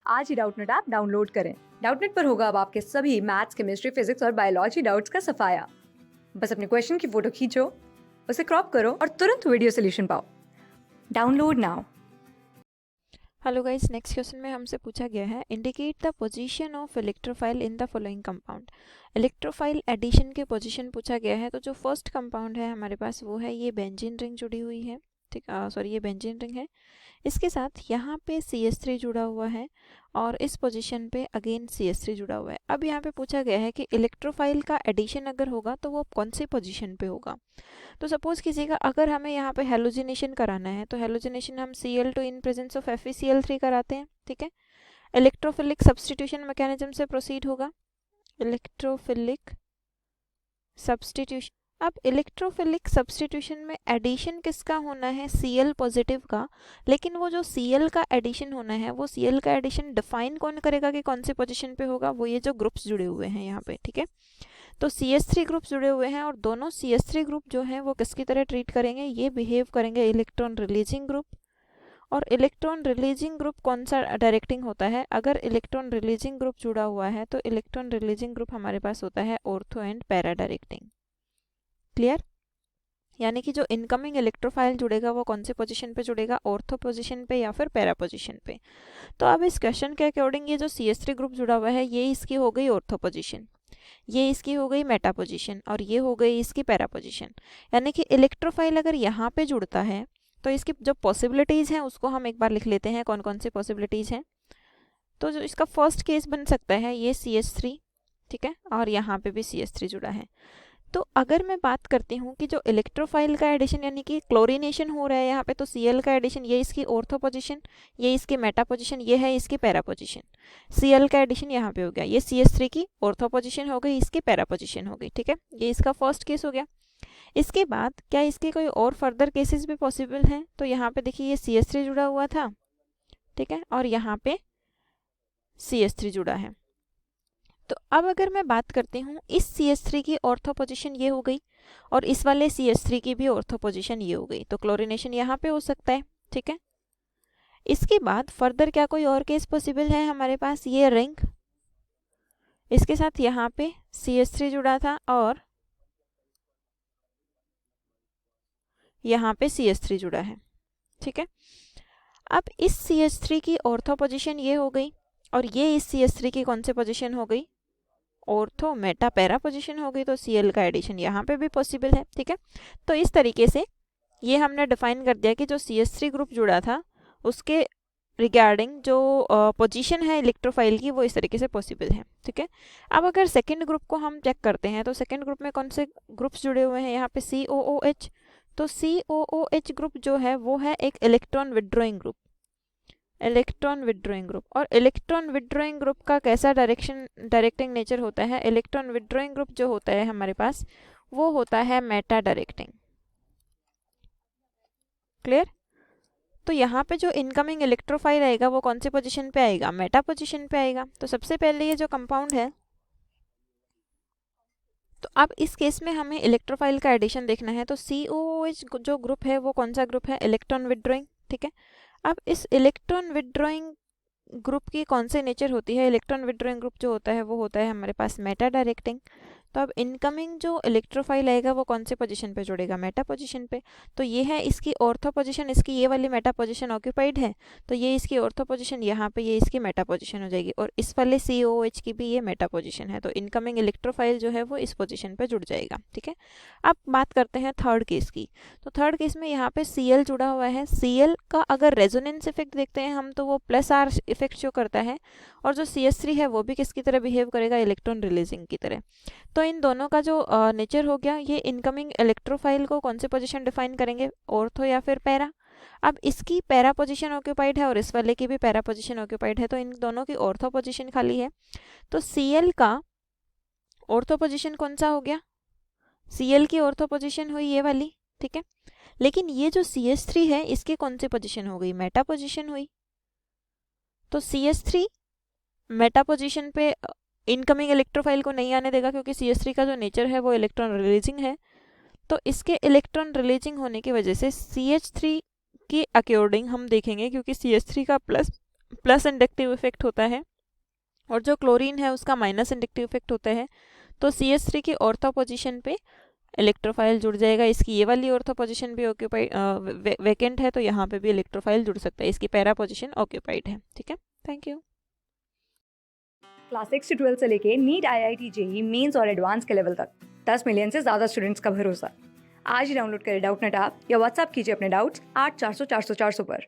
आज ही Doubtnut app download करें। Doubtnut पर होगा अब आपके सभी मैथ्स, केमिस्ट्री, फिजिक्स और बायोलॉजी डाउट्स का सफाया। बस अपने क्वेश्चन की फोटो खींचो, उसे क्रॉप करो और तुरंत वीडियो सोल्यूशन पाओ। Download now. Hello guys, next question में हमसे पूछा गया है indicate the position of electrophile in the following compound. Electrophile addition के पोजीशन पूछा गया है। तो जो फर्स्ट कंपाउंड है हमारे पास वो है ये बेंजीन रिंग जुड़ी हुई है, ठीक, सॉरी ये बेंजीन रिंग है। इसके साथ यहाँ पे CH3 जुड़ा हुआ है और इस पोजीशन पे अगेन CH3 जुड़ा हुआ है। अब यहाँ पे पूछा गया है कि इलेक्ट्रोफाइल का एडिशन अगर होगा तो वो कौन सी पोजीशन पे होगा। तो सपोज कीजिएगा अगर हमें यहाँ पे हेलोजिनेशन कराना है तो हेलोजिनेशन हम Cl2 in presence of FeCl3 कराते हैं, ठीक है। इलेक्ट्रोफिलिक सब्स्टिट्यूशन मैकेनिज्म से प्रोसीड होगा, इलेक्ट्रोफिलिक सब्स्टिट्यूशन। अब इलेक्ट्रोफिलिक सब्स्टिट्यूशन में एडिशन किसका होना है, Cl पॉजिटिव का। लेकिन वो जो Cl का एडिशन होना है वो Cl का एडिशन डिफाइन कौन करेगा कि कौन सी पोजीशन पे होगा, वो ये जो ग्रुप्स जुड़े हुए हैं यहाँ पे, ठीक है। तो CH3 ग्रुप जुड़े हुए हैं और दोनों CH3 ग्रुप जो हैं वो किसकी तरह ट्रीट करेंगे, ये बिहेव करेंगे इलेक्ट्रॉन रिलीजिंग ग्रुप। और इलेक्ट्रॉन रिलीजिंग ग्रुप कौन सा डायरेक्टिंग होता है, अगर इलेक्ट्रॉन रिलीजिंग ग्रुप जुड़ा हुआ है तो इलेक्ट्रॉन रिलीजिंग ग्रुप हमारे पास होता है ortho and para directing. Clear? यानी कि जो इनकमिंग इलेक्ट्रोफाइल जुड़ेगा वो कौन से पोजीशन पे जुड़ेगा, ऑर्थो पोजीशन पे या फिर पैरा पोजीशन पे। तो अब इस क्वेश्चन के अकॉर्डिंग ये जो CH3 ग्रुप जुड़ा हुआ है ये इसकी हो गई ऑर्थो पोजीशन, ये इसकी हो गई मेटा पोजीशन और ये हो गई इसकी पैरा पोजीशन। यानी कि इलेक्ट्रोफाइल अगर यहाँ पे जुड़ता है तो इसकी जो पॉसिबिलिटीज़ हैं उसको हम एक बार लिख लेते हैं, कौन कौन सी पॉसिबिलिटीज़ हैं। तो जो इसका फर्स्ट केस बन सकता है ये CH3, ठीक है, और यहाँ पे भी CH3 जुड़ा है। तो अगर मैं बात करती हूँ कि जो इलेक्ट्रोफाइल का एडिशन यानी कि क्लोरीनेशन हो रहा है यहाँ पे, तो Cl का एडिशन ये इसकी ऑर्थो पोजीशन, ये इसकी मेटा पोजीशन, ये है इसकी पैरा पोजीशन। Cl का एडिशन यहाँ पे हो गया, ये CH3 की ऑर्थो पोजीशन हो गई, इसकी पैरा पोजीशन हो गई, ठीक है। ये इसका फर्स्ट केस हो गया। इसके बाद क्या इसके कोई और फर्दर केसेस भी पॉसिबल हैं, तो यहाँ पे देखिए ये CH3 जुड़ा हुआ था, ठीक है, और यहाँ पे CH3 जुड़ा है। तो अब अगर मैं बात करती हूँ इस CH3 की ऑर्थो पोजीशन ये हो गई और इस वाले CH3 की भी ऑर्थो पोजीशन ये हो गई, तो क्लोरीनेशन यहाँ पे हो सकता है, ठीक है। इसके बाद फर्दर क्या कोई और केस पॉसिबल है हमारे पास, ये रिंग, इसके साथ यहाँ पे CH3 जुड़ा था और यहाँ पे CH3 जुड़ा है, ठीक है। अब इस CH3 की ऑर्थो पोजीशन ये हो गई और ये इस CH3 की कौन सी पोजीशन हो गई, ऑर्थो मेटा पैरा पोजीशन हो गई, तो Cl का एडिशन यहाँ पे भी पॉसिबल है, ठीक है। तो इस तरीके से ये हमने डिफाइन कर दिया कि जो CH3 ग्रुप जुड़ा था उसके रिगार्डिंग जो पोजीशन है इलेक्ट्रोफाइल की वो इस तरीके से पॉसिबल है, ठीक है। अब अगर सेकेंड ग्रुप को हम चेक करते हैं तो सेकेंड ग्रुप में कौन से ग्रुप्स जुड़े हुए हैं, यहाँ पे COOH। तो COOH ग्रुप जो है वो है एक electron withdrawing group, electron withdrawing group. और इलेक्ट्रॉन विड्रॉइंग ग्रुप का कैसा डायरेक्टिंग नेचर होता है, इलेक्ट्रॉन विड्रॉइंग ग्रुप जो होता है हमारे पास वो होता है मेटा डायरेक्टिंग। क्लियर? तो यहाँ पे जो इनकमिंग इलेक्ट्रोफाइल आएगा वो कौन सी पोजीशन पे आएगा, मेटा पोजीशन पे आएगा। तो सबसे पहले ये जो कंपाउंड है, तो अब इस केस में हमें इलेक्ट्रोफाइल का एडिशन देखना है। तो COOH जो ग्रुप है वो कौन सा ग्रुप है, इलेक्ट्रॉन विड्रॉइंग, ठीक है। अब इस इलेक्ट्रॉन विड्रॉइंग ग्रुप की कौन से नेचर होती है, इलेक्ट्रॉन विड्रॉइंग ग्रुप जो होता है वो होता है हमारे पास मेटा डायरेक्टिंग। तो अब इनकमिंग जो इलेक्ट्रोफाइल आएगा वो कौन से पोजीशन पे जुड़ेगा, मेटा पोजीशन पे। तो ये है इसकी ऑर्थो पोजीशन, इसकी ये वाली मेटा पोजीशन ऑक्यूपाइड है, तो ये इसकी ऑर्थो पोजीशन यहाँ पे, ये इसकी मेटा पोजीशन हो जाएगी। और इस वाले COOH की भी ये मेटा पोजीशन है, तो इनकमिंग इलेक्ट्रोफाइल जो है वो इस पोजीशन पे जुड़ जाएगा, ठीक है। अब बात करते हैं थर्ड केस की। तो थर्ड केस में यहाँ पे Cl जुड़ा हुआ है। Cl का अगर रेजोनेंस इफेक्ट देखते हैं हम तो वो +R इफेक्ट शो करता है और जो CH3 है वो भी किसकी तरह बिहेव करेगा, इलेक्ट्रॉन रिलीजिंग की तरह। तो इन दोनों का जो नेचर हो गया, ये इनकमिंग इलेक्ट्रोफाइल को कौन से पोजीशन डिफाइन करेंगे, ऑर्थो या फिर पैरा। अब इसकी पैरा पोजीशन ऑक्यूपाइड है और इस वाले की भी पैरा पोजीशन ऑक्यूपाइड है, तो इन दोनों की ऑर्थो पोजीशन खाली है। तो Cl का ऑर्थो पोजीशन कौन सा हो गया, Cl की ऑर्थो पोजीशन हुई ये वाली, ठीक है। लेकिन ये जो CH3 है इसकी कौन सी पोजीशन हो गई, मेटा पोजीशन हुई। तो CH3 मेटा पोजीशन पे इनकमिंग इलेक्ट्रोफाइल को नहीं आने देगा क्योंकि CH3 का जो नेचर है वो इलेक्ट्रॉन रिलीजिंग है। तो इसके इलेक्ट्रॉन रिलीजिंग होने की वजह से CH3 के अकॉर्डिंग हम देखेंगे, क्योंकि CH3 का प्लस प्लस इंडक्टिव इफेक्ट होता है और जो क्लोरीन है उसका माइनस इंडक्टिव इफेक्ट होता है। तो CH3 की ऑर्थो पोजीशन पे इलेक्ट्रोफाइल जुड़ जाएगा। इसकी ये वाली ऑर्थो पोजीशन भी ऑक्यूपाइड वैकेंट है, तो यहाँ पे भी इलेक्ट्रोफाइल जुड़ सकता है। इसकी पैरा पोजीशन ऑक्यूपाइड है। ठीक है, थैंक यू। क्लास 6 से 12 से लेके नीट, IIT, JEE मेंस और एडवांस के लेवल तक 10 मिलियन से ज़्यादा स्टूडेंट्स का भरोसा। आज ही डाउनलोड करें डाउटनेट ऐप या व्हाट्सएप कीजिए अपने डाउट्स 8400 400 400 पर।